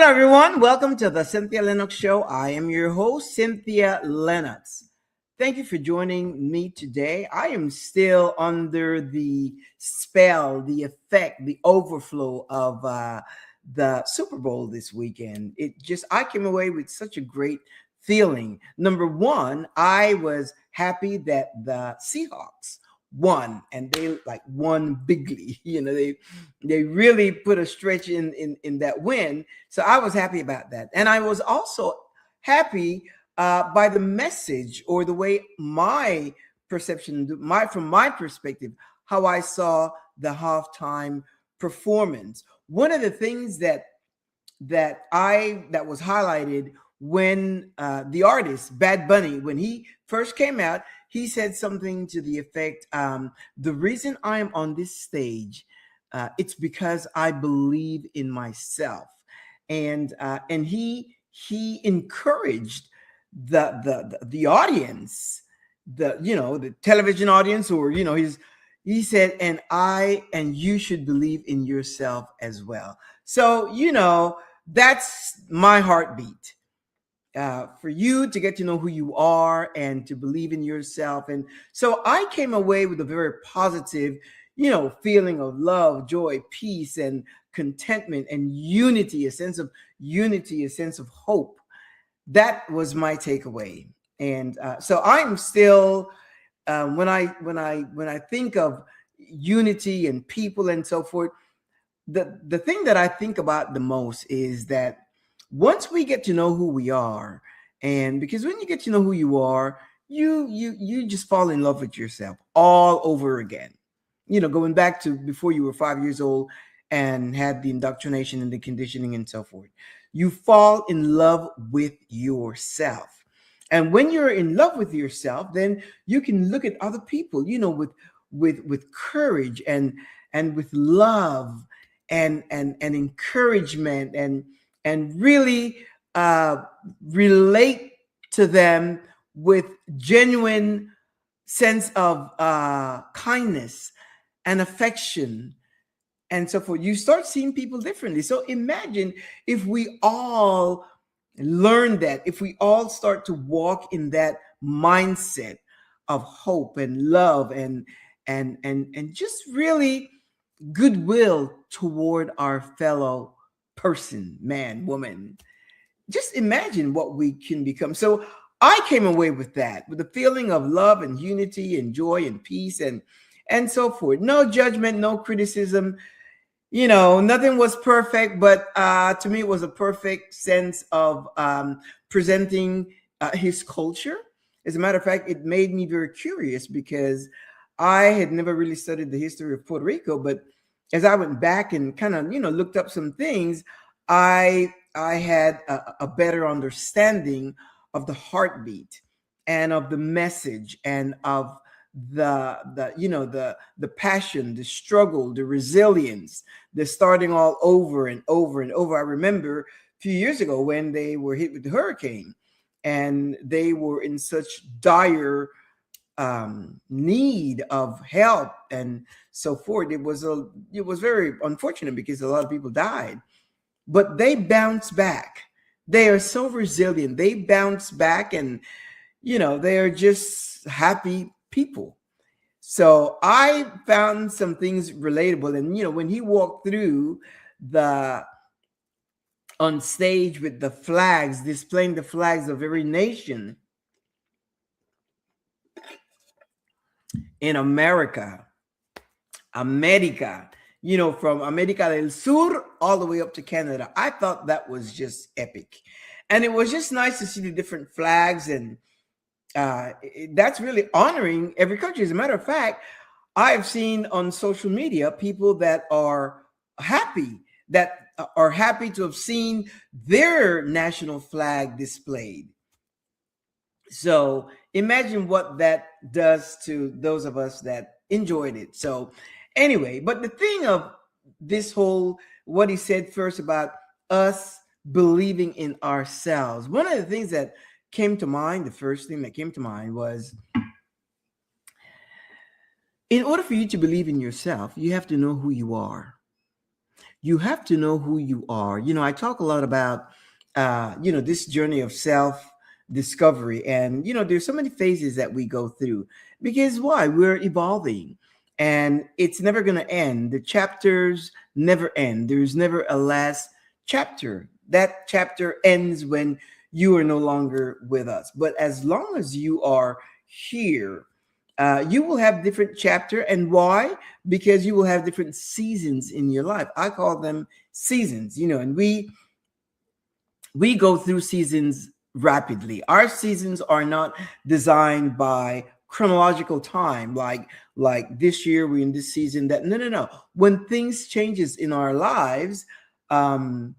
Hello, everyone. Welcome to the Cynthia Linox Show. I am your host, Cynthia Linox. Thank you for joining me today. I am still under the spell, the effect, the overflow of the Super Bowl this weekend. I came away with such a great feeling. Number one, I was happy that the Seahawks won, and they like won bigly. They really put a stretch in that win. So I was happy about that. And I was also happy by the message, or the way my perception, from my perspective, how I saw the halftime performance. One of the things that was highlighted when the artist Bad Bunny, when he first came out, he said something to the effect, the reason I am on this stage, it's because I believe in myself. And he encouraged the audience, the television audience, or he said, and you should believe in yourself as well. So that's my heartbeat. For you to get to know who you are and to believe in yourself. And so I came away with a very positive, feeling of love, joy, peace, and contentment, and unity, a sense of unity, a sense of hope. That was my takeaway. And so I'm still, when I think of unity and people and so forth, the thing that I think about the most is that once we get to know who we are, and because when you get to know who you are, you just fall in love with yourself all over again. Going back to before you were 5 years old and had the indoctrination and the conditioning and so forth. You fall in love with yourself. And when you're in love with yourself, then you can look at other people, with courage and with love and encouragement, and really relate to them with genuine sense of kindness and affection and so forth. You start seeing people differently. So imagine if we all learn that, if we all start to walk in that mindset of hope and love and just really goodwill toward our fellow person, man, woman. Just imagine what we can become. So I came away with that, with a feeling of love and unity and joy and peace and so forth. No judgment, no criticism. Nothing was perfect, but to me, it was a perfect sense of presenting his culture. As a matter of fact, it made me very curious because I had never really studied the history of Puerto Rico, but as I went back and kind of, looked up some things, I had a better understanding of the heartbeat and of the message and of the passion, the struggle, the resilience, the starting all over and over and over. I remember a few years ago when they were hit with the hurricane and they were in such dire need of help and so forth. It was very unfortunate because a lot of people died, but they bounced back. They are so resilient. They bounce back, and they are just happy people. So I found some things relatable. And when he walked through on stage with the flags, displaying the flags of every nation in America, from America del Sur all the way up to Canada. I thought that was just epic. And it was just nice to see the different flags, and that's really honoring every country. As a matter of fact, I've seen on social media people that are happy to have seen their national flag displayed. So imagine what that does to those of us that enjoyed it. So anyway, but the thing of this whole, what he said first about us believing in ourselves, one of the things that came to mind, the first thing that came to mind was, in order for you to believe in yourself, you have to know who you are. You have to know who you are. I talk a lot about, this journey of self discovery. And, there's so many phases that we go through because why? We're evolving and it's never going to end. The chapters never end. There's never a last chapter. That chapter ends when you are no longer with us. But as long as you are here, you will have different chapter. And why? Because you will have different seasons in your life. I call them seasons, and we go through seasons rapidly. Our seasons are not designed by chronological time, like this year we're in this season. That no. When things changes in our lives, um,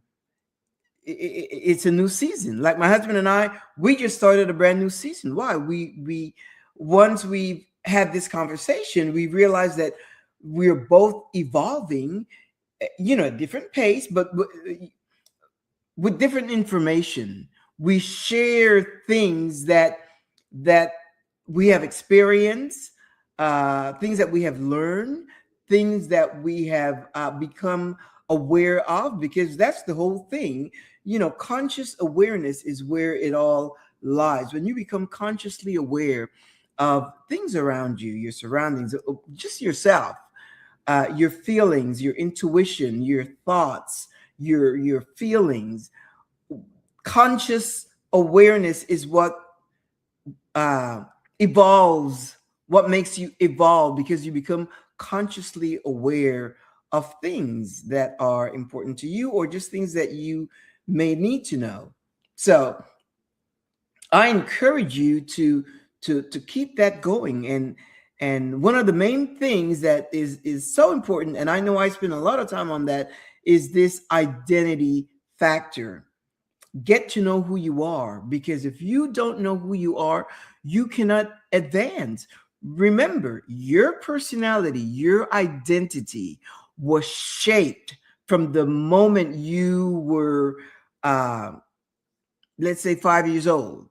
it's a new season. Like my husband and I, we just started a brand new season. Why? We once we had this conversation, we realized that we're both evolving, at different pace, but with different information. We share things that we have experienced, things that we have learned, things that we have become aware of, because that's the whole thing. Conscious awareness is where it all lies. When you become consciously aware of things around you, your surroundings, just yourself, your feelings, your intuition, your thoughts, your feelings. Conscious awareness is what uh, evolves, what makes you evolve, because you become consciously aware of things that are important to you or just things that you may need to know. So I encourage you to keep that going. And one of the main things that is so important, and I know I spend a lot of time on that, is this identity factor. Get to know who you are, because if you don't know who you are, you cannot advance. Remember, your personality, your identity was shaped from the moment you were, uh, let's say, 5 years old.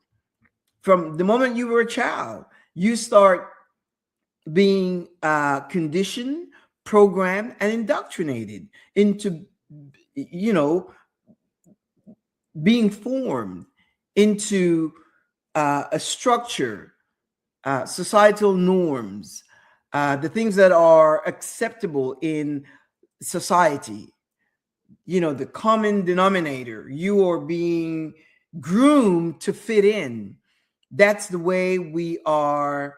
From the moment you were a child, you start being conditioned, programmed, and indoctrinated into, you know, being formed into a structure, societal norms, the things that are acceptable in society. The common denominator. You are being groomed to fit in. That's the way we are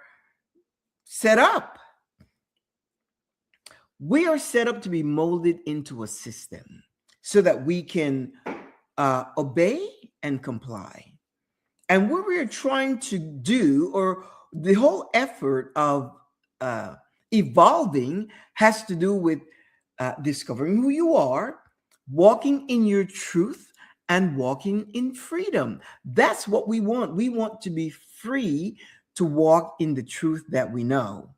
set up. We are set up to be molded into a system so that we can obey and comply. And what we're trying to do, or the whole effort of uh, evolving, has to do with discovering who you are, walking in your truth, and walking in freedom. That's what we want. We want to be free to walk in the truth that we know.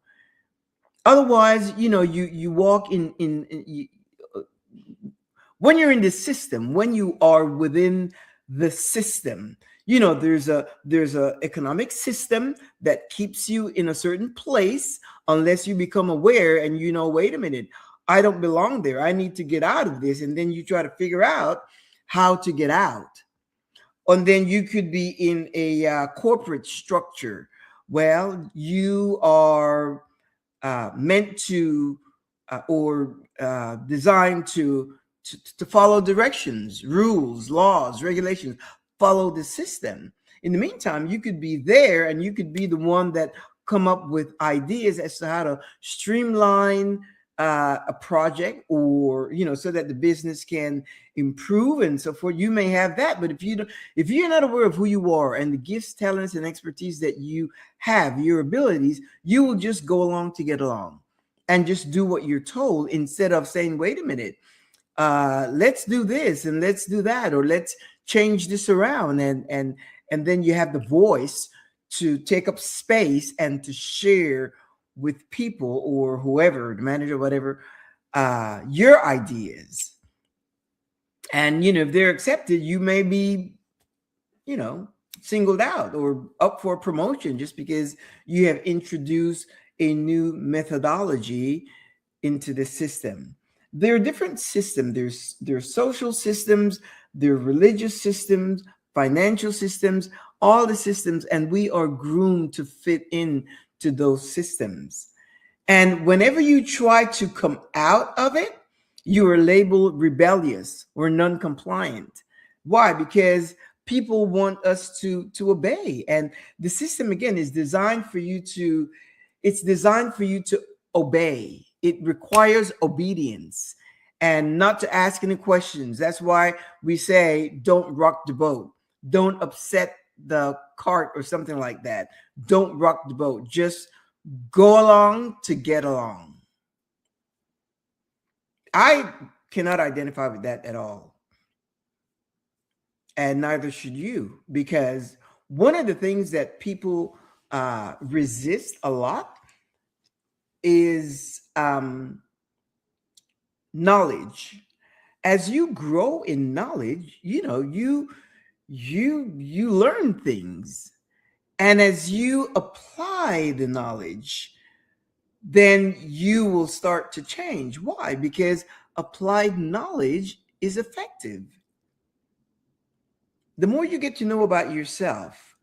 Otherwise, you walk when you're in the system, when you are within the system. There's a economic system that keeps you in a certain place unless you become aware and wait a minute, I don't belong there, I need to get out of this. And then you try to figure out how to get out. And then you could be in a corporate structure. Well, you are meant to or designed to follow directions, rules, laws, regulations, follow the system. In the meantime, you could be there and you could be the one that come up with ideas as to how to streamline a project, or so that the business can improve and so forth. You may have that, but if you're not aware of who you are and the gifts, talents, and expertise that you have, your abilities, you will just go along to get along and just do what you're told, instead of saying, wait a minute, let's do this and let's do that, or let's change this around. And then you have the voice to take up space and to share with people, or whoever, the manager, whatever, your ideas. And if they're accepted, you may be singled out or up for promotion just because you have introduced a new methodology into the system. There are different systems. There's social systems, there are religious systems, financial systems, all the systems, and we are groomed to fit in to those systems. And whenever you try to come out of it, you are labeled rebellious or non-compliant. Why? Because people want us to obey. And the system again is designed for you to, it's designed for you to obey. It requires obedience and not to ask any questions. That's why we say don't rock the boat. Don't upset the cart or something like that. Don't rock the boat. Just go along to get along. I cannot identify with that at all. And neither should you, because one of the things that people resist a lot is knowledge. As you grow in knowledge, you learn things. And as you apply the knowledge, then you will start to change. Why? Because applied knowledge is effective. The more you get to know about yourself,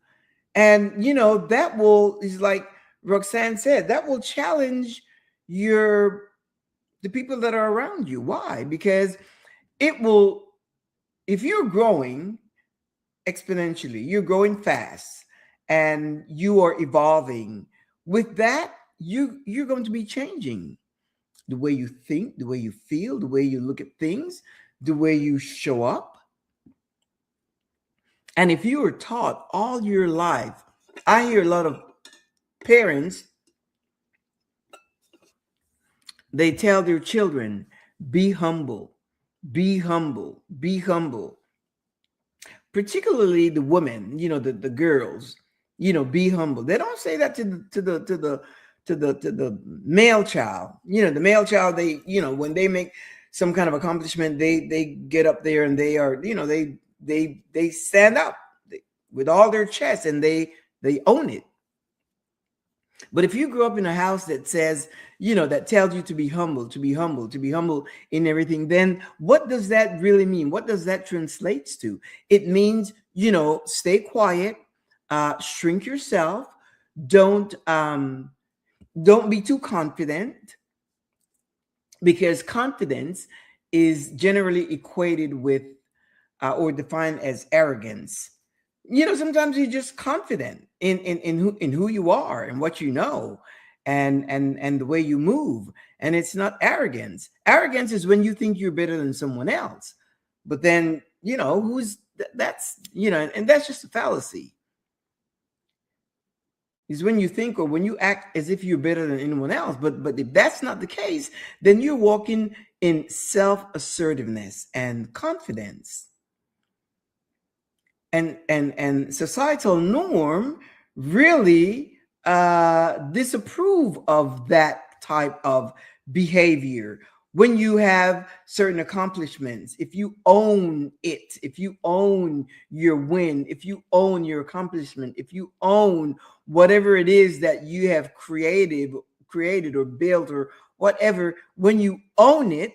and that will, is like Roxanne said, that will challenge the people that are around you. Why? Because it will, if you're growing exponentially, you're growing fast, and you are evolving, with that, you're going to be changing the way you think, the way you feel, the way you look at things, the way you show up. And if you were taught all your life, I hear a lot of parents, they tell their children, be humble, be humble, be humble. Particularly the women, the girls, be humble. They don't say that to the male child. The male child, they, when they make some kind of accomplishment, they get up there and they are, they stand up with all their chest and they own it. But if you grew up in a house that says, that tells you to be humble, to be humble, to be humble in everything, then what does that really mean? What does that translates to? It means, stay quiet, shrink yourself, don't be too confident, because confidence is generally equated with or defined as arrogance. Sometimes you're just confident in who you are and what you know, and the way you move, and it's not arrogance. Arrogance is when you think you're better than someone else, but then that's and that's just a fallacy. Is when you think or when you act as if you're better than anyone else. But if that's not the case, then you're walking in self-assertiveness and confidence. And societal norm really disapprove of that type of behavior. When you have certain accomplishments, if you own it, if you own your win, if you own your accomplishment, if you own whatever it is that you have created or built or whatever, when you own it,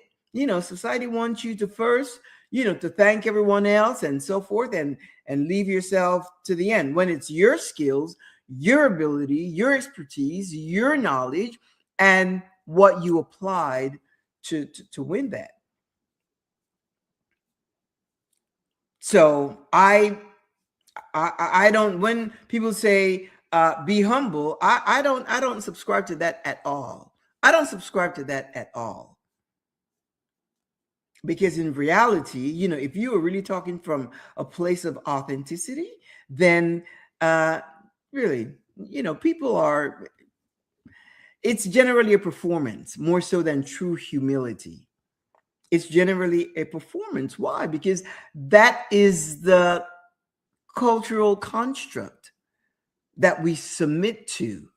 society wants you to first, to thank everyone else and so forth, and leave yourself to the end, when it's your skills, your ability, your expertise, your knowledge, and what you applied to win that. So I don't, when people say be humble, I don't subscribe to that at all. I don't subscribe to that at all. Because in reality, if you are really talking from a place of authenticity, then really, people are, it's generally a performance more so than true humility. It's generally a performance. Why? Because that is the cultural construct that we submit to.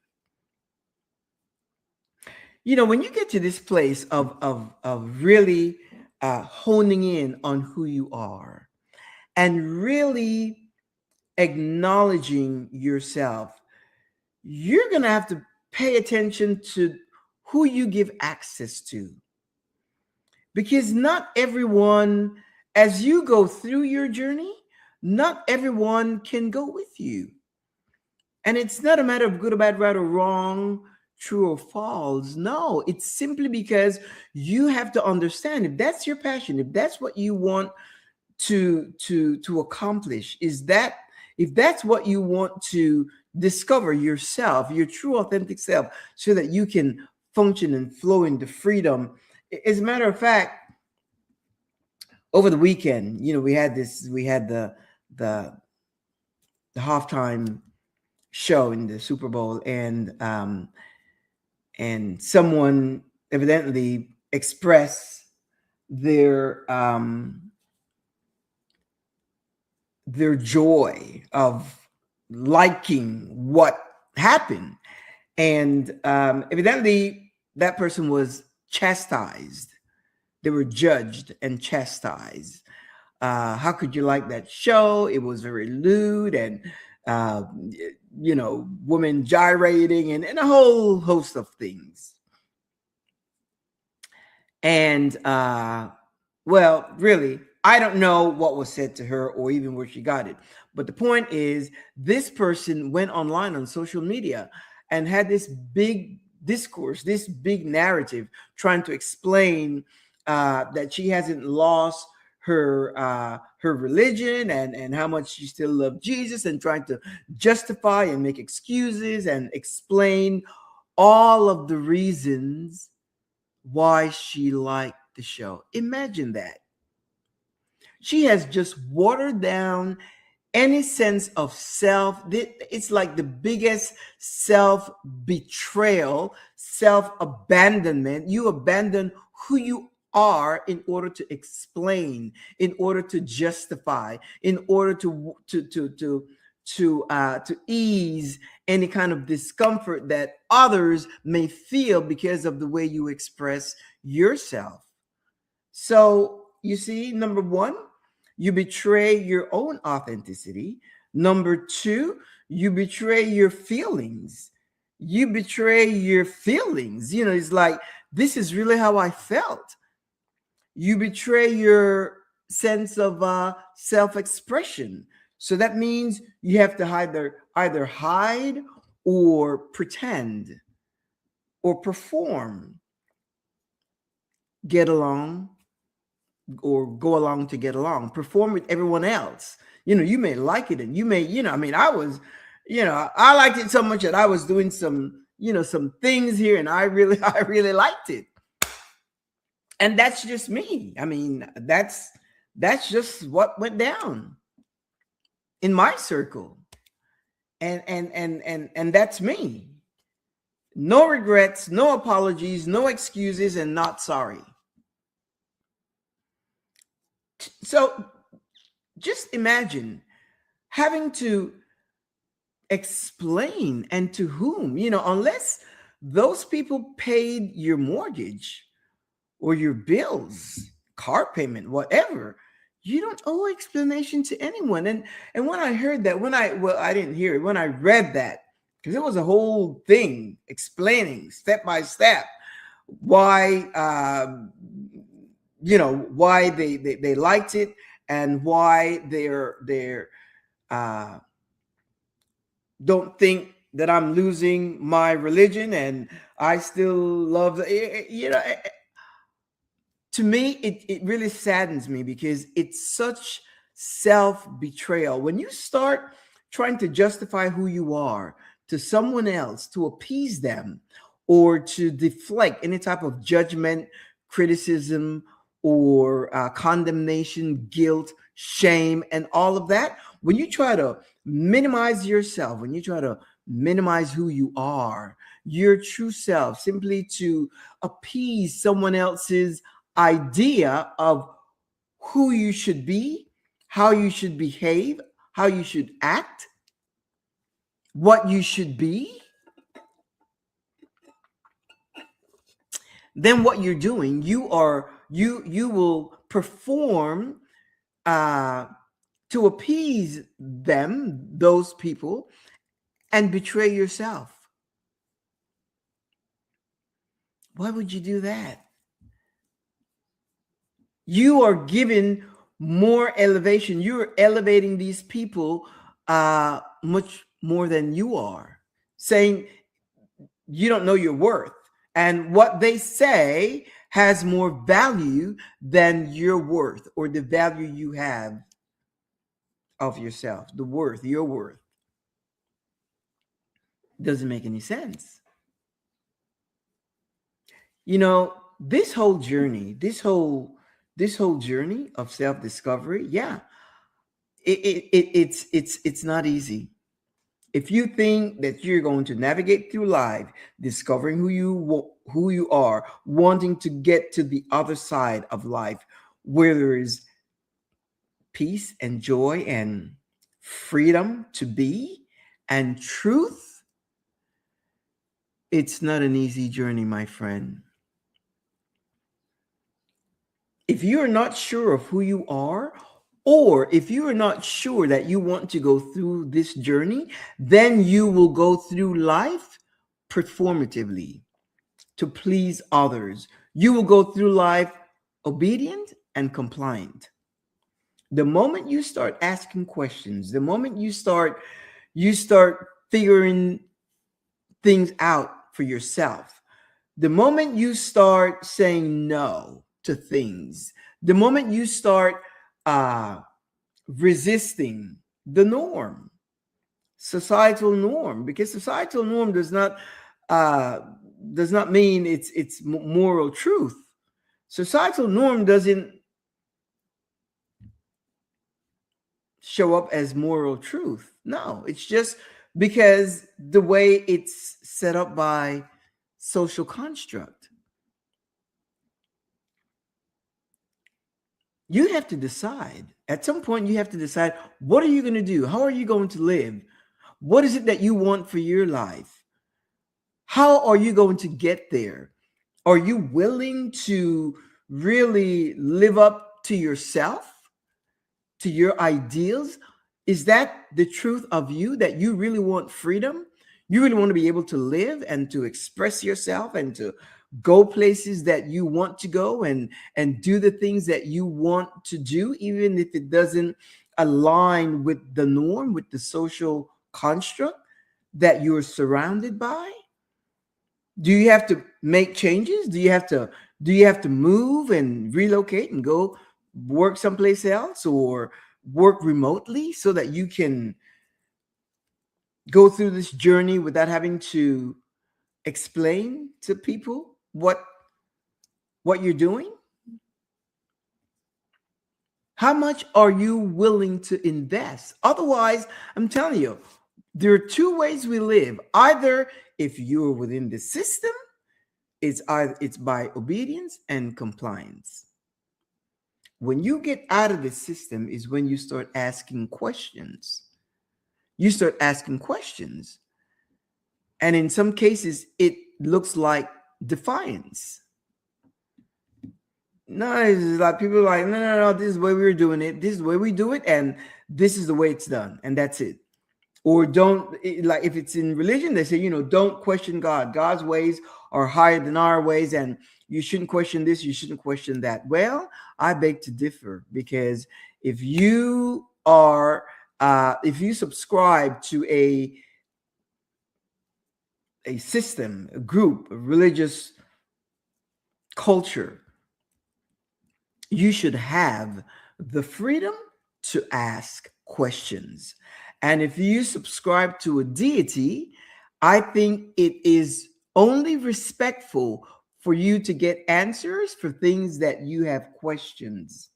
When you get to this place of really honing in on who you are and really acknowledging yourself, you're going to have to pay attention to who you give access to. because not everyone, as you go through your journey, not everyone can go with you. And it's not a matter of good or bad, right or wrong, true or false. No, it's simply because you have to understand, if that's your passion, if that's what you want to accomplish, is that, if that's what you want to discover yourself, your true authentic self, so that you can function and flow into freedom. As a matter of fact, over the weekend, we had the the halftime show in the Super Bowl, and someone evidently expressed their their joy of liking what happened, and evidently that person was chastised. They were judged and chastised. How could you like that show? It was very lewd, and uh, women gyrating, and a whole host of things. And well, really, I don't know what was said to her or even where she got it. But the point is, this person went online on social media and had this big discourse, this big narrative, trying to explain that she hasn't lost her religion, and how much she still loved Jesus, and trying to justify and make excuses and explain all of the reasons why she liked the show. Imagine that. She has just watered down any sense of self. It's like the biggest self betrayal, self abandonment. You abandon who you are in order to explain, in order to justify, in order to ease any kind of discomfort that others may feel because of the way you express yourself. So you see, number one, you betray your own authenticity. Number two, you betray your feelings. You betray your feelings. It's like, this is really how I felt. You betray your sense of self-expression. So that means you have to either hide or pretend or perform, get along, or go along to get along, perform with everyone else. You may like it, and you may, I mean, I liked it so much that I was doing some things here, and I really I really liked it. And that's just me. I mean, that's just what went down in my circle. And that's me. No regrets, no apologies, no excuses, and not sorry. So just imagine having to explain, and to whom, unless those people paid your mortgage or your bills, car payment, whatever. You don't owe explanation to anyone. And when I heard that, I didn't hear it, when I read that, because it was a whole thing explaining step by step why why they liked it, and why they're don't think that I'm losing my religion, and I still love to me, it really saddens me, because it's such self-betrayal. When you start trying to justify who you are to someone else, to appease them, or to deflect any type of judgment, criticism, or condemnation, guilt, shame, and all of that, when you try to minimize yourself, when you try to minimize who you are, your true self, simply to appease someone else's idea of who you should be, how you should behave, how you should act, what you should be, then what you're doing, you will perform to appease those people, and betray yourself. Why would you do that? You are given more elevation. You're elevating these people much more than you are, saying you don't know your worth. And what they say has more value than your worth or the value you have of yourself, the worth, your worth. Doesn't make any sense. You know, this whole journey of self-discovery, yeah, it's not easy. If you think that you're going to navigate through life discovering who you are, wanting to get to the other side of life where there is peace and joy and freedom to be and truth, it's not an easy journey, my friend. If you are not sure of who you are, or if you are not sure that you want to go through this journey, then you will go through life performatively to please others. You will go through life obedient and compliant. The moment you start asking questions, the moment you start figuring things out for yourself, the moment you start saying no to things, the moment you start uh, resisting the norm, societal norm, because societal norm uh, does not mean it's moral truth. Societal norm doesn't show up as moral truth. No, it's just because the way it's set up by social construct. You have to decide. At some point, you have to decide, what are you going to do? How are you going to live? What is it that you want for your life? How are you going to get there? Are you willing to really live up to yourself, to your ideals? Is that the truth of you, that you really want freedom? You really want to be able to live and to express yourself and to go places that you want to go and do the things that you want to do, even if it doesn't align with the norm, with the social construct that you're surrounded by? Do you have to make changes? Do you have to move and relocate and go work someplace else or work remotely so that you can go through this journey without having to explain to people what you're doing? How much are you willing to invest? Otherwise, I'm telling you, there are two ways we live. Either if you're within the system, it's by obedience and compliance. When you get out of the system is when you start asking questions. You start asking questions. And in some cases, it looks like defiance. No, it's like people are like, no, no, no, this is the way we're doing it. This is the way we do it. And this is the way it's done. And that's it. Or don't, like if it's in religion, they say, don't question God. God's ways are higher than our ways. And you shouldn't question this. You shouldn't question that. Well, I beg to differ, because if you if you subscribe to a system, a group, a religious culture, you should have the freedom to ask questions. And if you subscribe to a deity, I think it is only respectful for you to get answers for things that you have questions.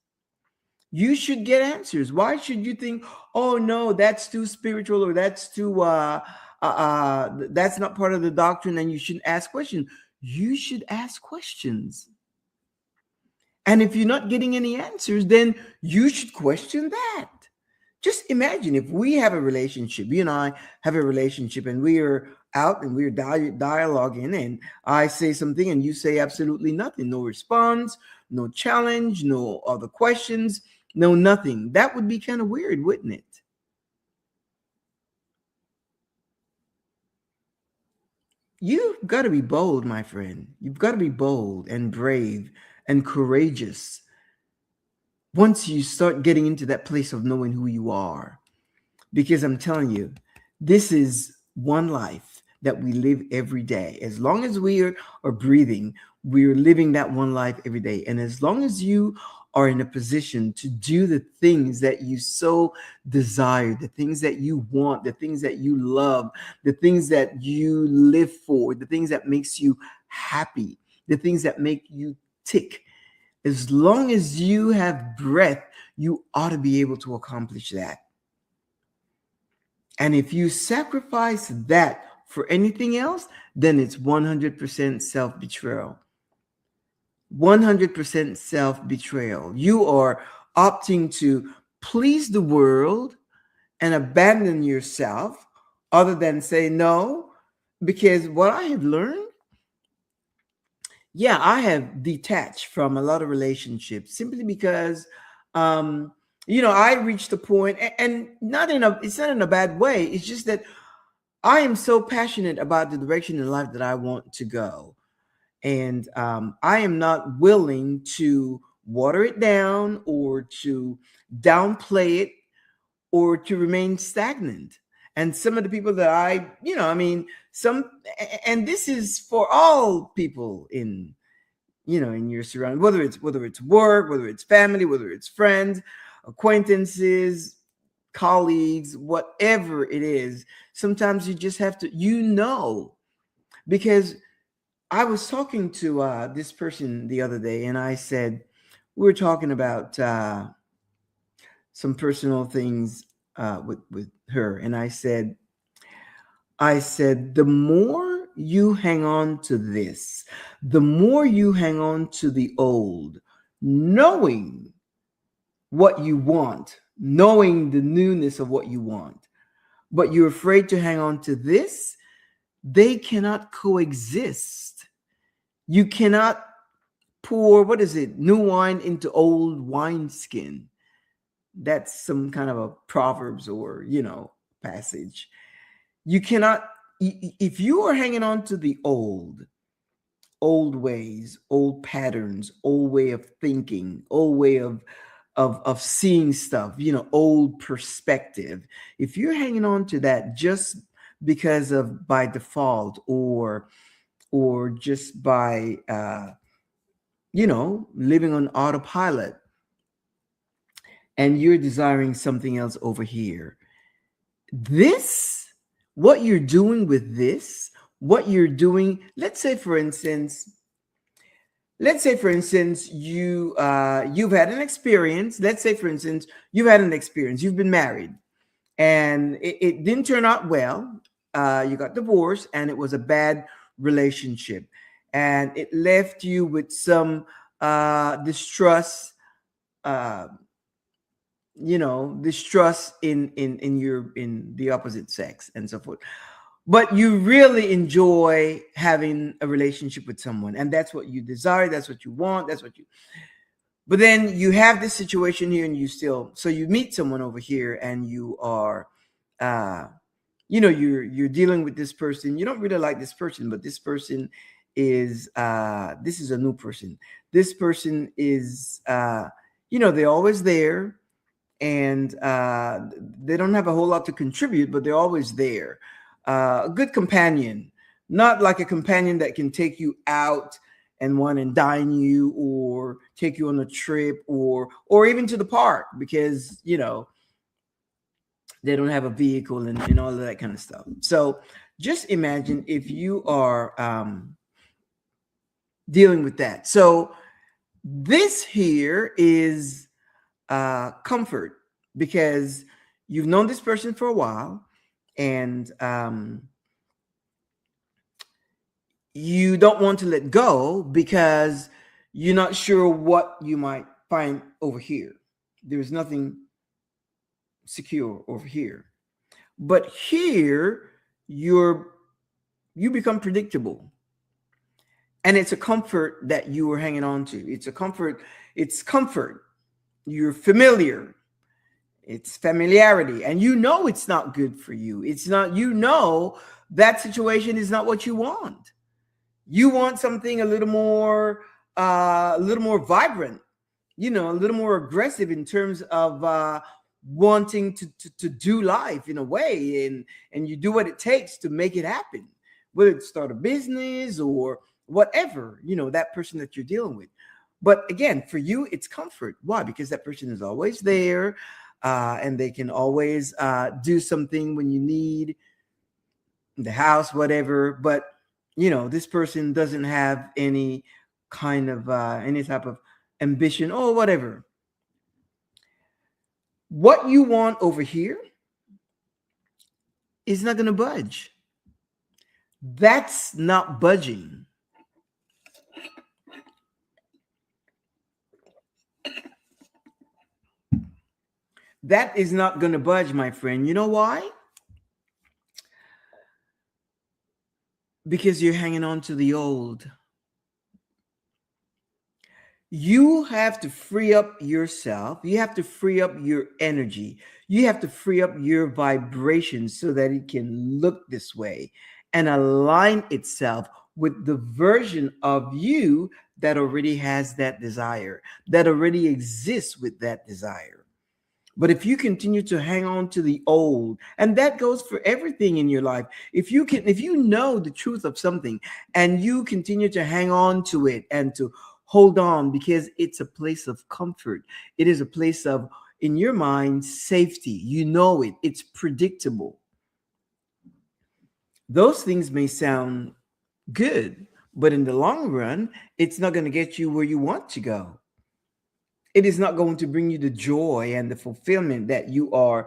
You should get answers. Why should you think, oh no, that's too spiritual, or that's too that's not part of the doctrine and you shouldn't ask questions? You should ask questions. And if you're not getting any answers, then you should question that. Just imagine if we have a relationship, you and I have a relationship, and we are out and we're dialoguing, and I say something and you say absolutely nothing, no response, no challenge, no other questions, no nothing. That would be kind of weird, wouldn't it? You've got to be bold, my friend. You've got to be bold and brave and courageous once you start getting into that place of knowing who you are. Because I'm telling you, this is one life that we live every day. As long as are breathing, we're living that one life every day. And as long as you are in a position to do the things that you so desire, the things that you want, the things that you love, the things that you live for, the things that makes you happy, the things that make you tick, as long as you have breath, you ought to be able to accomplish that. And if you sacrifice that for anything else, then it's 100% self-betrayal. 100% self-betrayal. You are opting to please the world and abandon yourself, other than say no. Because what I have learned, yeah, I have detached from a lot of relationships simply because, I reached a point, and it's not in a bad way. It's just that I am so passionate about the direction in life that I want to go. And I am not willing to water it down or to downplay it or to remain stagnant. And some of the people that and this is for all people in your surroundings, whether it's work, whether it's family, whether it's friends, acquaintances, colleagues, whatever it is. Sometimes you just have to, because I was talking to this person the other day, and I said, we were talking about some personal things with her, and I said, the more you hang on to this, the more you hang on to the old, knowing what you want, knowing the newness of what you want, but you're afraid to hang on to this, they cannot coexist. You cannot pour, new wine into old wineskin. That's some kind of a Proverbs or, passage. You cannot, if you are hanging on to the old ways, old patterns, old way of thinking, old way of seeing stuff, old perspective. If you're hanging on to that just because of by default or just by living on autopilot, and you're desiring something else over here, what you're doing with this, what you're doing, let's say for instance, you've had an experience. Let's say for instance, you've had an experience. You've been married, and it didn't turn out well. You got divorced, and it was a bad relationship, and it left you with some distrust. Distrust in the opposite sex and so forth. But you really enjoy having a relationship with someone, and that's what you desire, that's what you want, but then you have this situation here, and so you meet someone over here, and you are you're dealing with this person. You don't really like this person, but this person is this is a new person. This person is they're always there, and they don't have a whole lot to contribute, but they're always there. A good companion, not like a companion that can take you out and want to dine you or take you on a trip or even to the park, because they don't have a vehicle and all of that kind of stuff. So just imagine if you are dealing with that. So this here is comfort, because you've known this person for a while, and you don't want to let go because you're not sure what you might find over here. There's nothing secure over here, but here you become predictable, and it's a comfort that you are hanging on to. It's comfort. You're familiar. It's familiarity, and it's not good for you. It's not, that situation is not what you want. You want something a little more vibrant. a little more aggressive in terms of wanting to do life in a way, and you do what it takes to make it happen, whether it's start a business or whatever, that person that you're dealing with. But again, for you, it's comfort. Why? Because that person is always there, and they can always do something when you need the house, whatever. But this person doesn't have any kind of any type of ambition or whatever. What you want over here is not going to budge. That's not budging. That is not going to budge, my friend. You know why? Because you're hanging on to the old. You have to free up yourself. You have to free up your energy. You have to free up your vibration so that it can look this way and align itself with the version of you that already has that desire, that already exists with that desire. But if you continue to hang on to the old, and that goes for everything in your life, if you know the truth of something and you continue to hang on to it and to hold on because it's a place of comfort, it is a place of, in your mind, safety. You know it, it's predictable. Those things may sound good, but in the long run, it's not going to get you where you want to go. It is not going to bring you the joy and the fulfillment that you are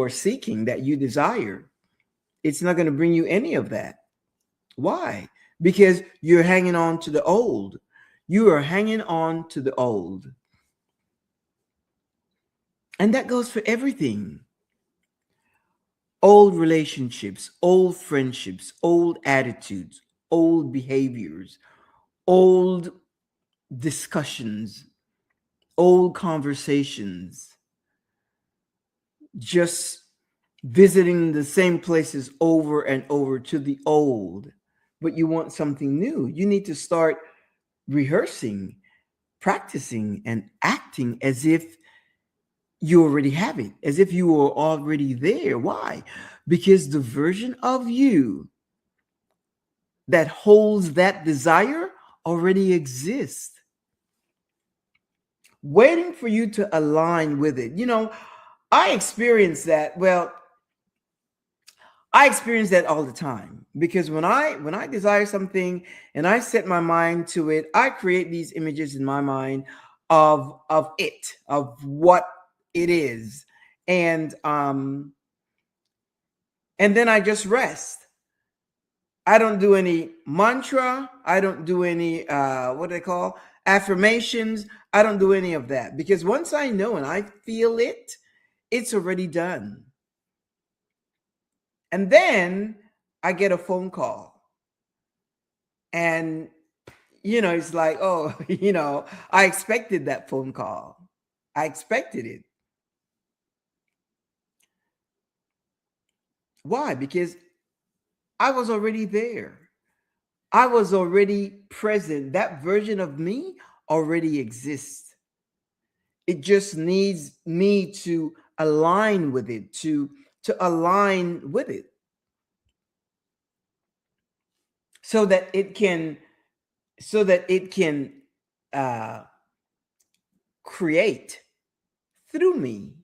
seeking, that you desire. It's not going to bring you any of that. Why? Because you're hanging on to the old. You are hanging on to the old. And that goes for everything. Old relationships, old friendships, old attitudes, old behaviors, old discussions, old conversations, just visiting the same places over and over to the old. But you want something new. You need to start rehearsing, practicing, and acting as if you already have it, as if you were already there. Why? Because the version of you that holds that desire already exists, waiting for you to align with it. I experience that. Well, I experience that all the time because when I desire something and I set my mind to it, I create these images in my mind of what it is, and then I just rest. I don't do any mantra. I don't do any what do they call affirmations. I don't do any of that because once I know and I feel it, it's already done. And then I get a phone call, and it's like, oh, I expected that phone call. I expected it. Why? Because I was already there. I was already present. That version of me already exists. It just needs me to align with it, to align with it so that it can uh create through me.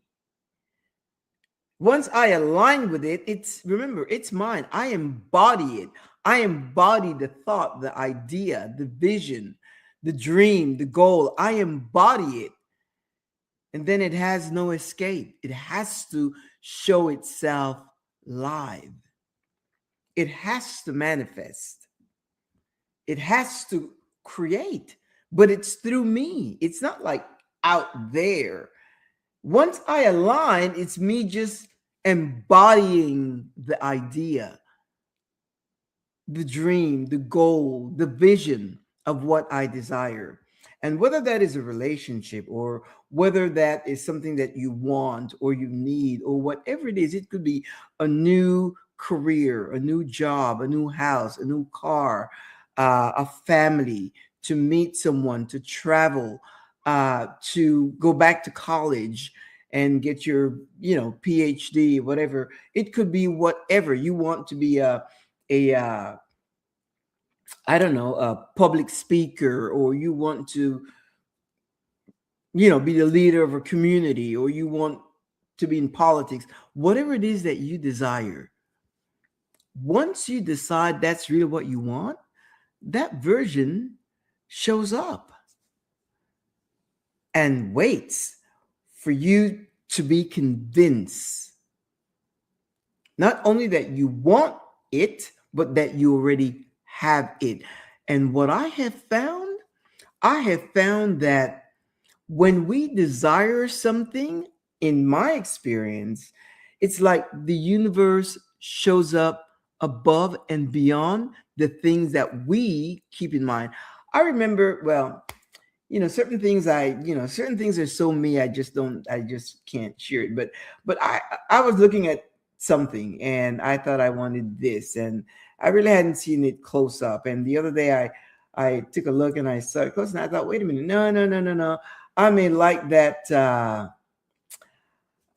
Once I align with it, remember, it's mine. I embody it. I embody the thought, the idea, the vision, the dream, the goal. I embody it. And then it has no escape. It has to show itself live. It has to manifest. It has to create. But it's through me. It's not like out there. Once I align, it's me just embodying the idea, the dream, the goal, the vision of what I desire. And whether that is a relationship or whether that is something that you want or you need or whatever it is, it could be a new career, a new job, a new house, a new car, a family, to meet someone, to travel, to go back to college and get your, PhD, whatever. It could be whatever you want to be, a I don't know, a public speaker, or you want to, be the leader of a community, or you want to be in politics. Whatever it is that you desire, once you decide that's really what you want, that version shows up and waits for you to be convinced, not only that you want it, but that you already have it. And what I have found that when we desire something, in my experience, it's like the universe shows up above and beyond the things that we keep in mind. I remember, well, certain things are so me, I just can't share it. But I was looking at something and I thought I wanted this, and I really hadn't seen it close up. And the other day I took a look and I saw it close, and I thought, wait a minute, no, no, no, no, no. I may like that,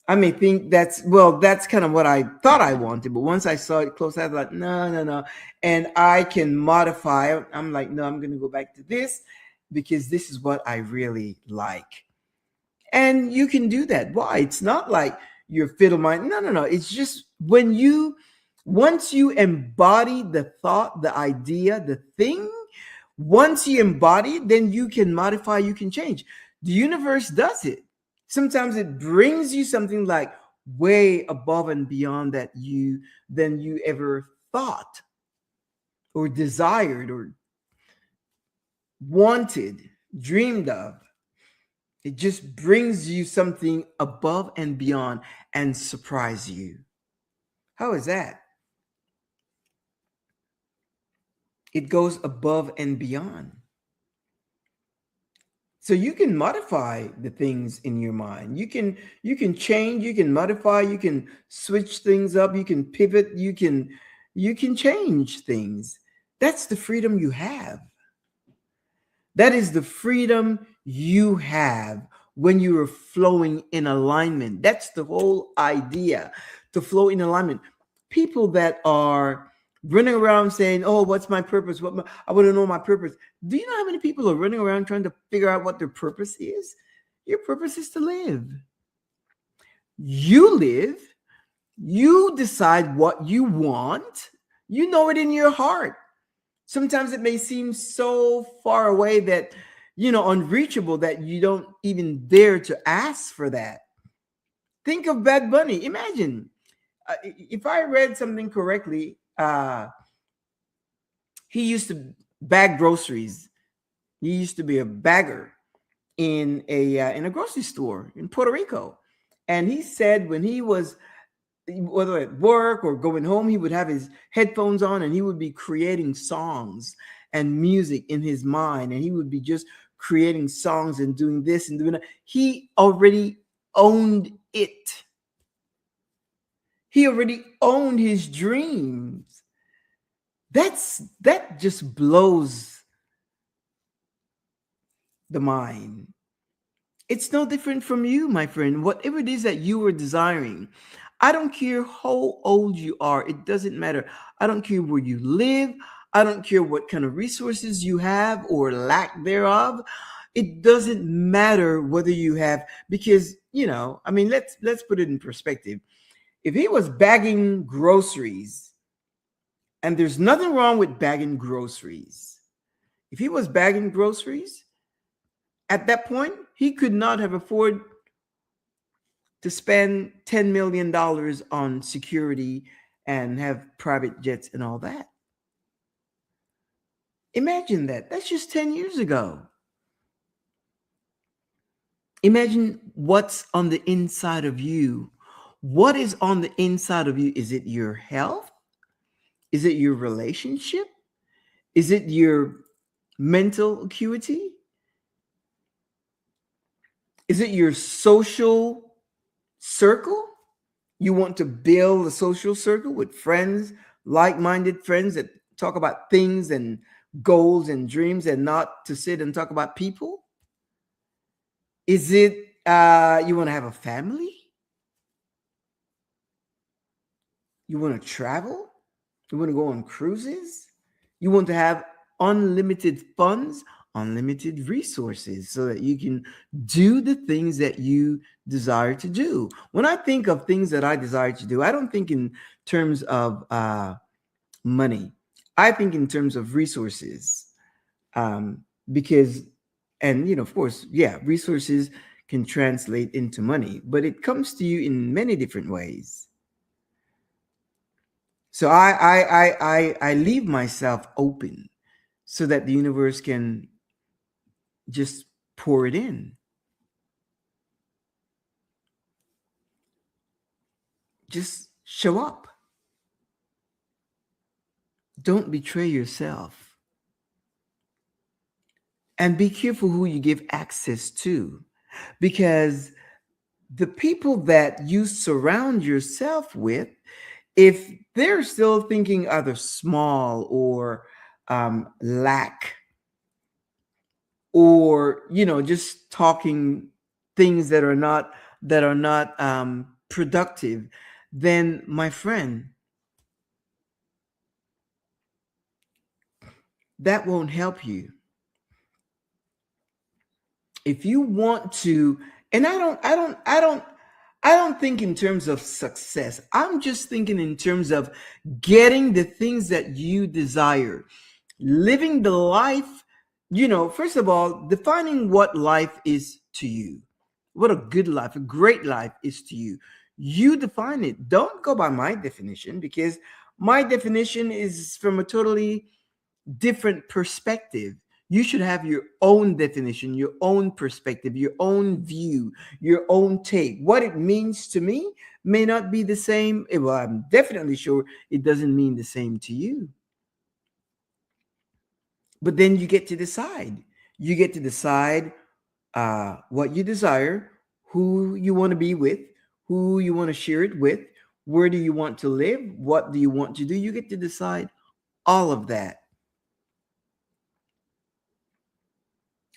I may think that's kind of what I thought I wanted, but once I saw it close, I was like, no, no, no. And I can modify it. I'm like, no, I'm going to go back to this because this is what I really like. And you can do that. Why? It's not like you're fiddle mind. No, no, no. It's just once you embody the thought, the idea, the thing, once you embody it, then you can modify, you can change. The universe does it. Sometimes it brings you something like way above and beyond than you ever thought or desired or wanted, dreamed of. It just brings you something above and beyond and surprise you. How is that? It goes above and beyond. So you can modify the things in your mind. You can change, you can modify, you can switch things up, you can pivot, you can change things. That's the freedom you have. That is the freedom you have when you are flowing in alignment. That's the whole idea, to flow in alignment. People that are running around saying, "Oh, what's my purpose? I want to know my purpose." Do you know how many people are running around trying to figure out what their purpose is? Your purpose is to live. You live. You decide what you want. You know it in your heart. Sometimes it may seem so far away that, unreachable, that you don't even dare to ask for that. Think of Bad Bunny. Imagine, if I read something correctly, he used to bag groceries. He used to be a bagger in a grocery store in Puerto Rico. And he said when he was, whether at work or going home, he would have his headphones on and he would be creating songs and music in his mind. And he would be just creating songs and doing this and doing that. He already owned it. He already owned his dreams. That just blows the mind. It's no different from you, my friend. Whatever it is that you are desiring, I don't care how old you are. It doesn't matter. I don't care where you live. I don't care what kind of resources you have or lack thereof. It doesn't matter whether you have, because, let's put it in perspective. If he was bagging groceries, and there's nothing wrong with bagging groceries. If he was bagging groceries, at that point, he could not have afforded to spend $10 million on security and have private jets and all that. Imagine that. That's just 10 years ago. Imagine what's on the inside of you. What is on the inside of you? Is it your health? Is it your relationship? Is it your mental acuity? Is it your social circle? You want to build a social circle with friends, like-minded friends that talk about things and goals and dreams, and not to sit and talk about people? Is it you want to have a family? You want to travel? You want to go on cruises? You want to have unlimited funds, unlimited resources so that you can do the things that you desire to do. When I think of things that I desire to do, I don't think in terms of money. I think in terms of resources, because, and of course, yeah, resources can translate into money, but it comes to you in many different ways. So I leave myself open so that the universe can just pour it in. Just show up. Don't betray yourself. And be careful who you give access to, because the people that you surround yourself with, if they're still thinking either small or lack, or just talking things that are not productive, then my friend, that won't help you. If you want to, and I don't think in terms of success. I'm just thinking in terms of getting the things that you desire, living the life, first of all, defining what life is to you, what a good life, a great life is to you. You define it. Don't go by my definition, because my definition is from a totally different perspective. You should have your own definition, your own perspective, your own view, your own take. What it means to me may not be the same. Well, I'm definitely sure it doesn't mean the same to you. But then you get to decide. You get to decide what you desire, who you want to be with, who you want to share it with, where do you want to live, what do you want to do. You get to decide all of that.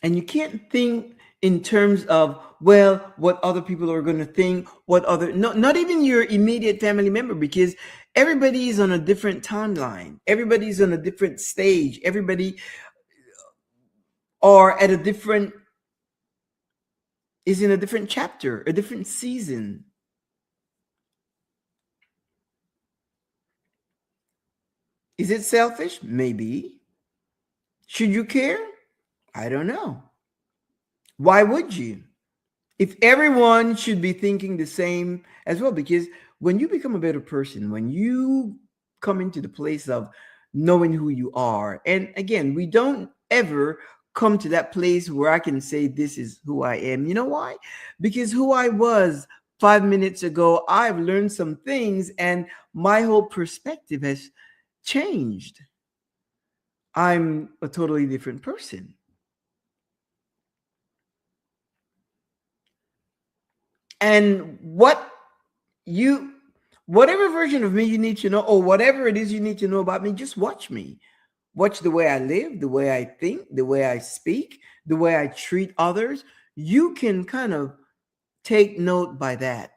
And you can't think in terms of, well, what other people are going to think, what other, no, not even your immediate family member, because everybody is on a different timeline. Everybody's on a different stage. Everybody are at a different, is in a different chapter, a different season. Is it selfish? Maybe. Should you care? I don't know. Why would you? If everyone should be thinking the same as well, because when you become a better person, when you come into the place of knowing who you are, and again, we don't ever come to that place where I can say this is who I am. You know why? Because who I was 5 minutes ago, I've learned some things and my whole perspective has changed. I'm a totally different person. And you whatever version of me you need to know, or whatever it is you need to know about me, just watch me. Watch the way I live, the way I think, the way I speak, the way I treat others. You can kind of take note by that.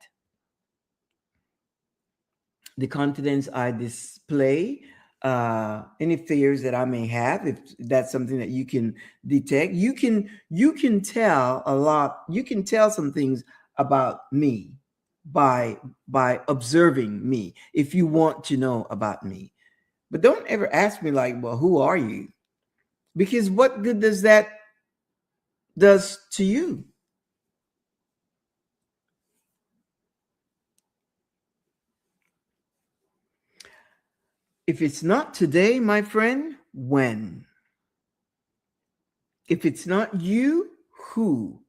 The confidence I display, any fears that I may have, if that's something that you can detect, you can tell a lot. You can tell some things about me by observing me, if you want to know about me. But don't ever ask me like, well, who are you? Because what good does that does to you? If it's not today, my friend, when? If it's not you, who?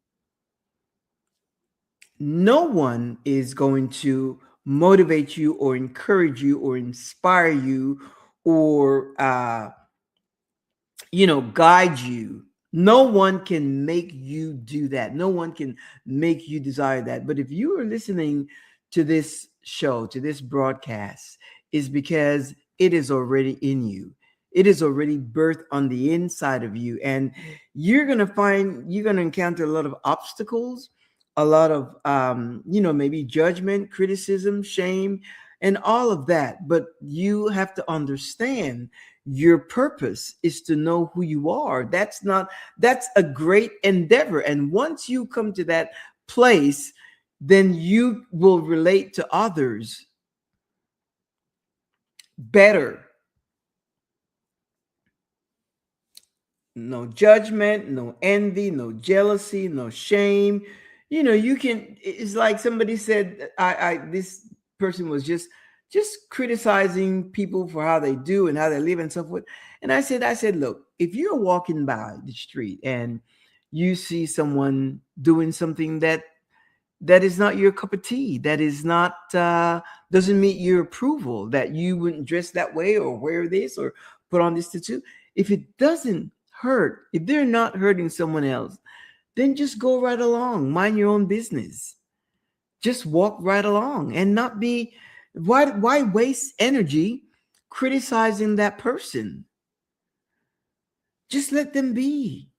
No one is going to motivate you or encourage you or inspire you or guide you. No one can make you do that. No one can make you desire that. But if you are listening to this show, to this broadcast, is because it is already in you. It is already birthed on the inside of you. And you're going to encounter a lot of obstacles, a lot of, maybe judgment, criticism, shame, and all of that. But you have to understand your purpose is to know who you are. That's a great endeavor. And once you come to that place, then you will relate to others better. No judgment, no envy, no jealousy, no shame. It's like somebody said, this person was just criticizing people for how they do and how they live and so forth. And I said, look, if you're walking by the street and you see someone doing something that is not your cup of tea, that is not doesn't meet your approval, that you wouldn't dress that way or wear this or put on this tattoo, if it doesn't hurt, if they're not hurting someone else, then just go right along, mind your own business, just walk right along and not be, why waste energy criticizing that person? Just let them be.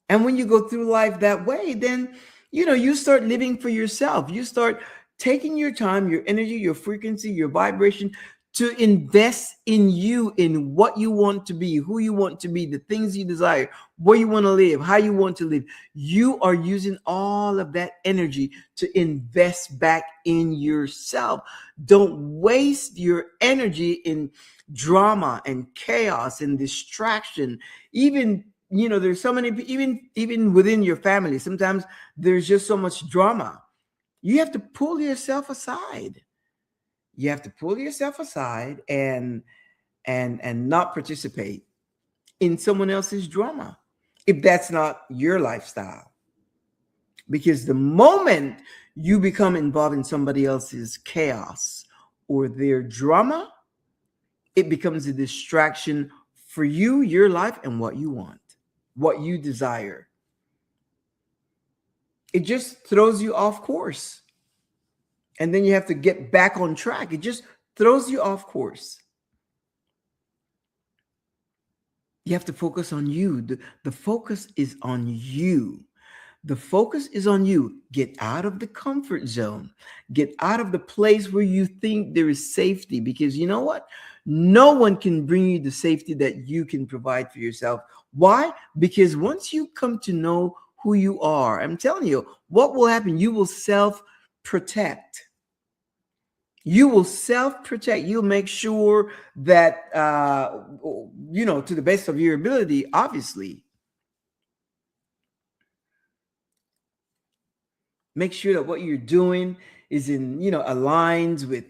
And when you go through life that way, then, you start living for yourself. You start taking your time, your energy, your frequency, your vibration to invest in you, in what you want to be, who you want to be, the things you desire, where you want to live, how you want to live. You are using all of that energy to invest back in yourself. Don't waste your energy in drama and chaos and distraction. Even there's so many, even within your family, sometimes there's just so much drama. You have to pull yourself aside. You have to pull yourself aside and not participate in someone else's drama if that's not your lifestyle. Because the moment you become involved in somebody else's chaos or their drama, it becomes a distraction for you, your life, and what you want, what you desire. It just throws you off course. And then you have to get back on track. It just throws you off course. You have to focus on you. The focus is on you. The focus is on you. Get out of the comfort zone. Get out of the place where you think there is safety, because you know what? No one can bring you the safety that you can provide for yourself. Why? Because once you come to know who you are, I'm telling you, what will happen? You will self-protect. You will self-protect. You'll make sure that, to the best of your ability, obviously, make sure that what you're doing is aligns with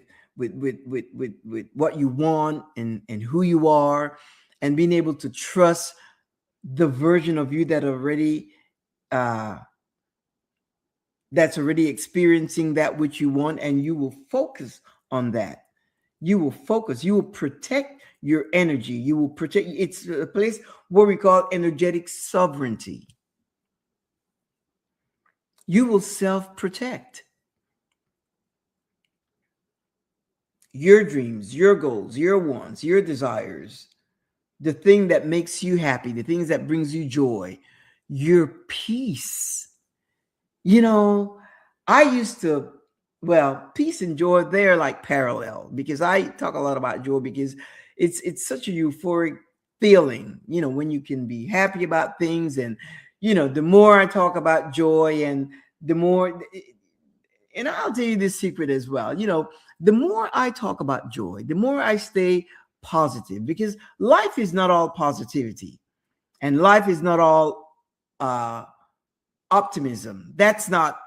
what you want and who you are, and being able to trust the version of you that that's already experiencing that which you want, and you will focus on that. You will focus. You will protect your energy. You will protect. It's a place where we call energetic sovereignty. You will self-protect your dreams, your goals, your wants, your desires, the thing that makes you happy, the things that brings you joy, your peace. I used to, peace and joy, they're like parallel, because I talk a lot about joy because it's such a euphoric feeling, when you can be happy about things. And, the more I talk about joy and the more, and I'll tell you this secret as well, the more I talk about joy, the more I stay positive, because life is not all positivity and life is not all optimism. That's not,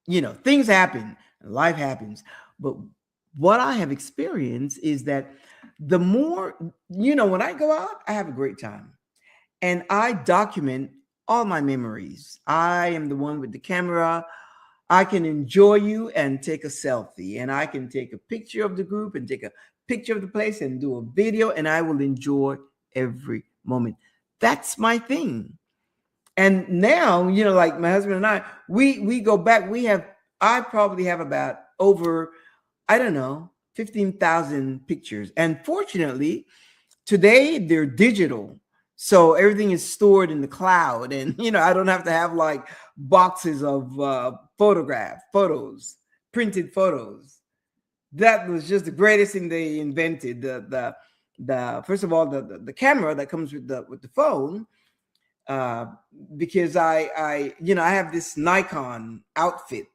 things happen, life happens. But what I have experienced is that the more, when I go out, I have a great time and I document all my memories. I am the one with the camera. I can enjoy you and take a selfie, and I can take a picture of the group and take a picture of the place and do a video, and I will enjoy every moment. That's my thing. And now, like my husband and I, we go back. I probably have about over, I don't know, 15,000 pictures. And fortunately, Today they're digital, so everything is stored in the cloud, and I don't have to have like boxes of photos, printed photos. That was just the greatest thing they invented. The first of all, the camera that comes with the phone, uh, because I have this Nikon outfit,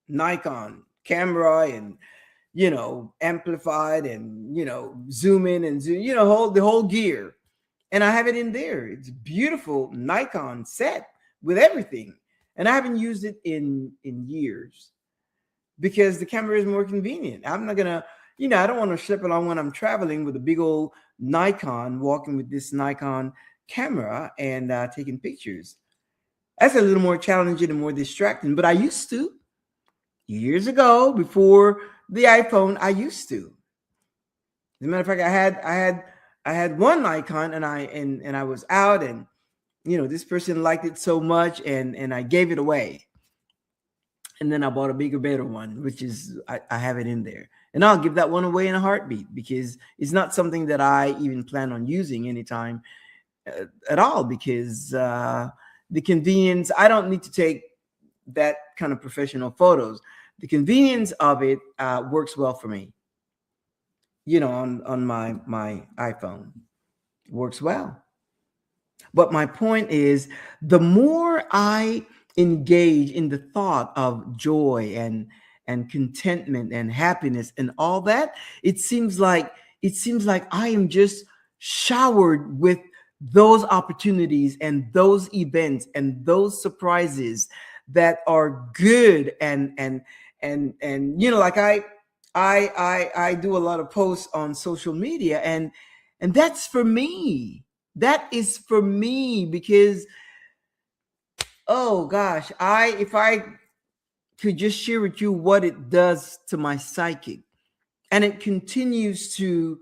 Nikon camera, and amplified, and zoom in and zoom, the whole gear, and I have it in there. It's a beautiful Nikon set with everything, and I haven't used it in years because the camera is more convenient. I'm not gonna, I don't want to slip along when I'm traveling with a big old Nikon, walking with this Nikon camera and taking pictures. That's a little more challenging and more distracting, but I used to years ago, before the iPhone. I used to. As a matter of fact, I had one Nikon, and I was out, and this person liked it so much, and I gave it away. And then I bought a bigger, better one, which is I have it in there. And I'll give that one away in a heartbeat, because it's not something that I even plan on using anytime at all, because the convenience, I don't need to take that kind of professional photos. The convenience of it works well for me. On my iPhone, it works well. But my point is, the more I engage in the thought of joy and contentment and happiness and all that, it seems like I am just showered with those opportunities and those events and those surprises that are good, and like I do a lot of posts on social media, and that's for me. That is for me, because oh gosh, if I could just share with you what it does to my psychic, and it continues to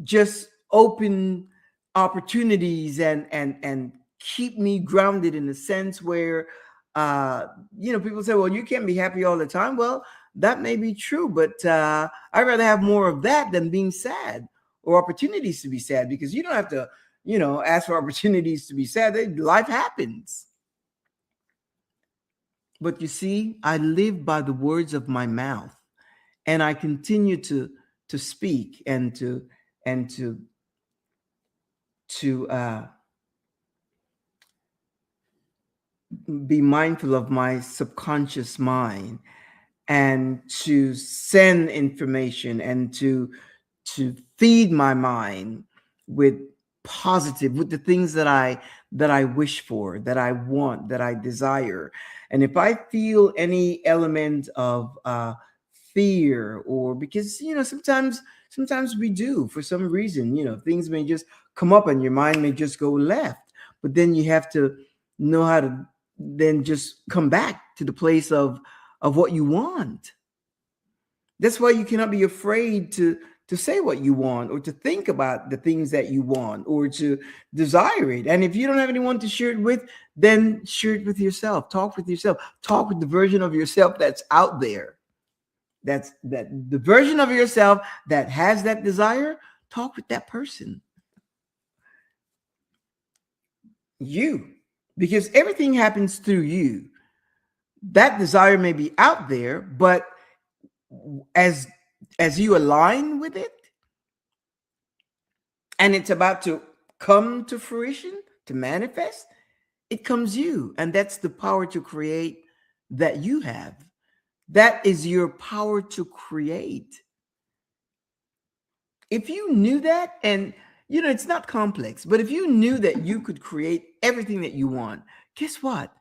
just open opportunities and keep me grounded, in a sense where people say, well, you can't be happy all the time. Well, that may be true, but I'd rather have more of that than being sad, or opportunities to be sad, because you don't have to ask for opportunities to be sad. Life happens. But you see, I live by the words of my mouth, and I continue to speak, and to be mindful of my subconscious mind, and to send information, and to feed my mind with with the things that I wish for, that I want, that I desire. And if I feel any element of fear, or because sometimes we do, for some reason, things may just come up and your mind may just go left, but then you have to know how to then just come back to the place of what you want. That's why you cannot be afraid to say what you want, or to think about the things that you want, or to desire it. And if you don't have anyone to share it with, then share it with yourself. Talk with yourself. Talk with the version of yourself that's out there. That's the version of yourself that has that desire. Talk with that person. You, because everything happens through you. That desire may be out there, but as you align with it, and it's about to come to fruition, to manifest, it comes you. And that's the power to create that you have. That is your power to create. If you knew that, and it's not complex, but if you knew that you could create everything that you want, guess what?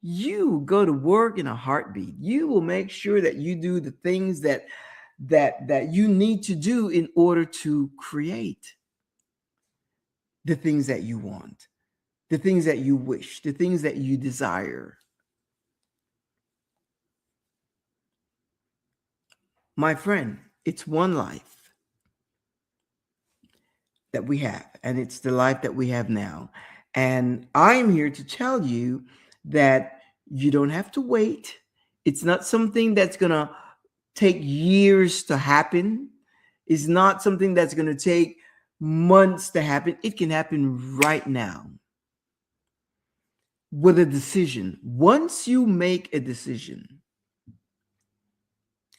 You go to work in a heartbeat. You will make sure that you do the things that you need to do in order to create the things that you want, the things that you wish, the things that you desire. My friend, it's one life that we have, and it's the life that we have now. And I'm here to tell you that you don't have to wait. It's not something that's going to take years to happen. It's not something that's going to take months to happen. It can happen right now with a decision. Once you make a decision,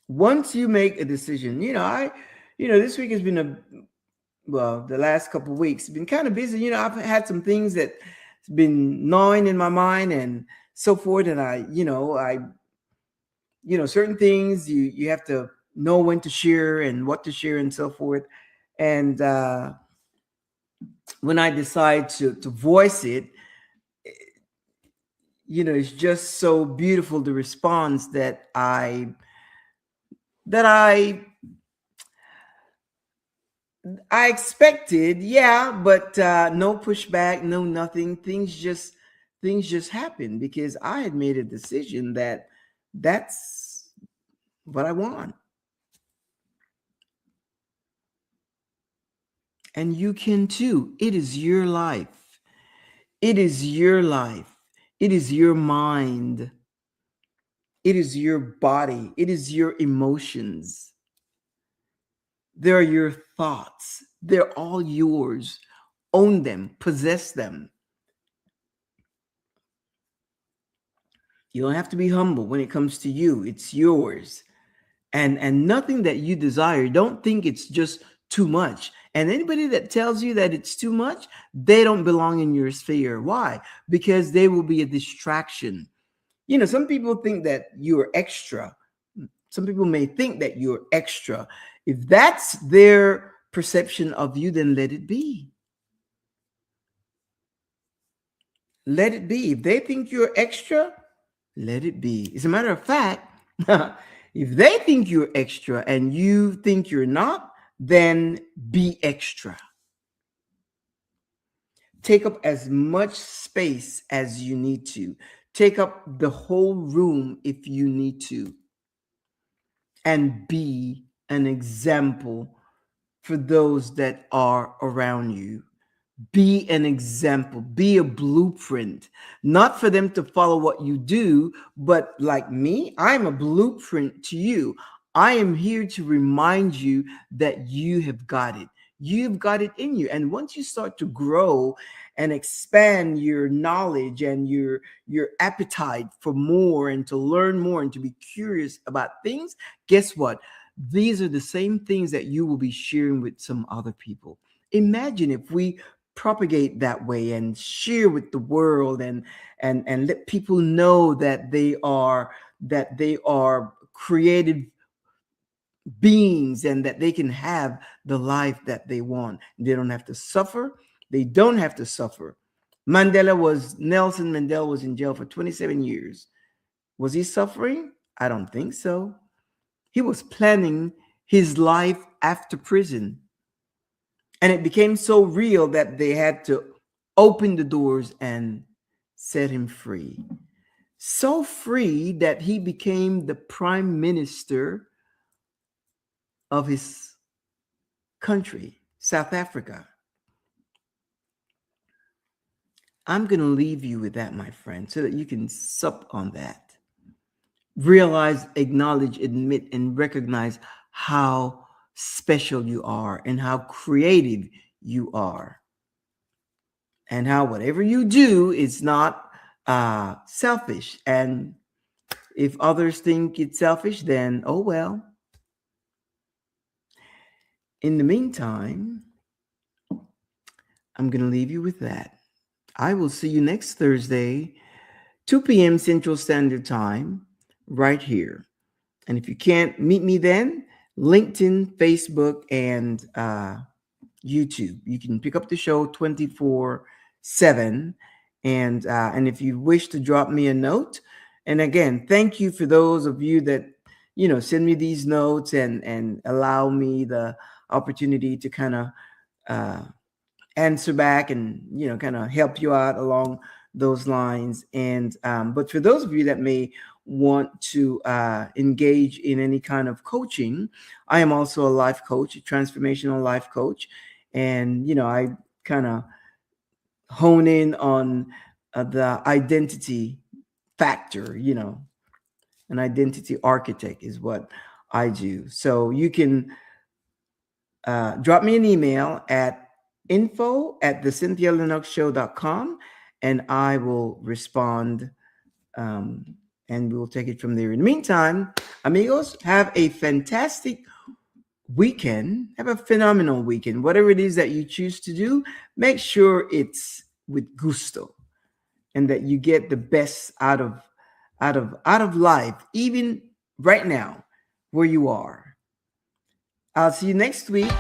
this week has been the last couple of weeks been kind of busy. I've had some things that been gnawing in my mind and so forth. And certain things you have to know when to share and what to share and so forth. And when I decide to voice it, it's just so beautiful, the response that I expected. Yeah, but no pushback, no nothing. Things just happened because I had made a decision that that's what I want. And you can too. It is your life. It is your life. It is your mind. It is your body. It is your emotions. They're your thoughts. They're all yours. Own them, possess them. You don't have to be humble when it comes to you. It's yours. And nothing that you desire, don't think it's just too much. And anybody that tells you that it's too much, they don't belong in your sphere. Why? Because they will be a distraction. Some people think that you're extra. Some people may think that you're extra. If that's their perception of you, then let it be. Let it be. If they think you're extra, let it be. As a matter of fact, if they think you're extra and you think you're not, then be extra. Take up as much space as you need to. Take up the whole room if you need to. And be an example for those that are around you. Be an example, be a blueprint, not for them to follow what you do, but like me, I'm a blueprint to you. I am here to remind you that you have got it. You've got it in you. And once you start to grow and expand your knowledge and your appetite for more and to learn more and to be curious about things, guess what? These are the same things that you will be sharing with some other people. Imagine if we propagate that way and share with the world and let people know that they are created beings and that they can have the life that they want. They don't have to suffer. They don't have to suffer. Nelson Mandela was in jail for 27 years. Was he suffering? I don't think so. He was planning his life after prison. And it became so real that they had to open the doors and set him free. So free that he became the prime minister of his country, South Africa. I'm going to leave you with that, my friend, so that you can sup on that. Realize, acknowledge, admit, and recognize how special you are and how creative you are. And how whatever you do is not selfish. And if others think it's selfish, then oh well. In the meantime, I'm going to leave you with that. I will see you next Thursday, 2 p.m. Central Standard Time, right here. And if you can't meet me then, LinkedIn, Facebook, and YouTube. You can pick up the show 24/7. And if you wish to drop me a note, and again, thank you for those of you that send me these notes and allow me the opportunity to kind of answer back and kind of help you out along those lines. And but for those of you that may want to engage in any kind of coaching, I am also a life coach, a transformational life coach. And I kind of hone in on the identity factor. An identity architect is what I do. So you can drop me an email at info@thecynthialinoxshow.com, and I will respond, um, and we'll take it from there. In the meantime, amigos, have a fantastic weekend. Have a phenomenal weekend. Whatever it is that you choose to do, make sure it's with gusto and that you get the best out of life, even right now where you are. I'll see you next week.